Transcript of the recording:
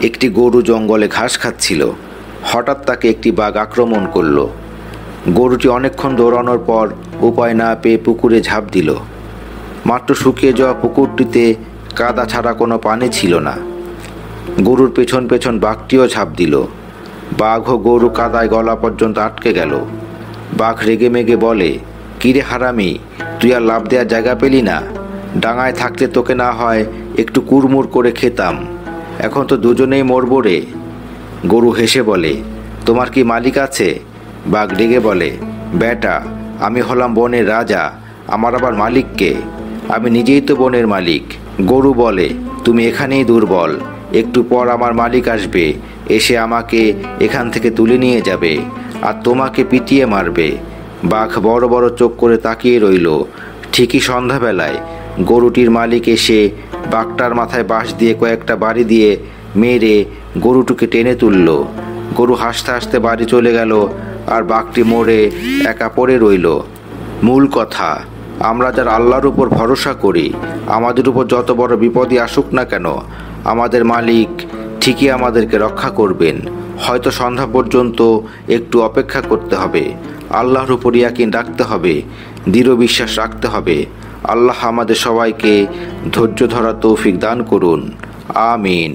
একটি গরু জঙ্গলে ঘাস খাচ্ছিল। হঠাৎ তাকে একটি বাঘ আক্রমণ করল। গরুটি অনেকক্ষণ দৌড়ানোর পর উপায় না পেয়ে পুকুরে ঝাঁপ দিল। মাত্র শুকিয়ে যাওয়া পুকুরটিতে কাদা ছাড়া কোনো পানি ছিল না। গরুর পেছন পেছন বাঘটিও ঝাঁপ দিল। বাঘ ও গরু কাদায় গলা পর্যন্ত আটকে গেল। বাঘ রেগে মেগে বলে, কিরে হারামি, তুই আর লাফ দেওয়ার জায়গা পেলি না? ডাঙায় থাকতে তোকে না হয় একটু কুড়মুড় করে খেতাম, এখন তো দুজনেই মরবো রে। গরু হেসে বলে, তোমার কি মালিক আছে? বাঘ রেগে বলে, বেটা, আমি হলাম বনের রাজা, আমার আবার মালিক কে? আমি নিজেই তো বনের মালিক। গরু বলে, তুমি এখানেই দুর্বল, একটু পর আমার মালিক আসবে, এসে আমাকে এখান থেকে তুলে নিয়ে যাবে আর তোমাকে পিটিয়ে মারবে। বাঘ বড় বড় চোখ করে তাকিয়ে রইল। ঠিকই সন্ধ্যাবেলায় গরুটির মালিক এসে বাঘটার মাথায় বাঁশ দিয়ে কয়েকটা বাড়ি দিয়ে মেরে গরুটিকে টেনে তুলল। গরু হাসতে হাসতে বাড়ি চলে গেল আর বাঘটি মরে একা পড়ে রইল। মূল কথা, আমরা যারা আল্লাহর উপর ভরসা করি, আমাদের উপর যত বড় বিপদই আসুক না কেন, আমাদের মালিক ঠিকই আমাদেরকে রক্ষা করবেন। হয়তো সন্ধ্যা পর্যন্ত একটু অপেক্ষা করতে হবে, আল্লাহর উপর ইয়াকিন রাখতে হবে, দৃঢ় বিশ্বাস রাখতে হবে। আল্লাহ আমাদের সবাইকে ধৈর্য ধরার তৌফিক দান করুন। আমিন।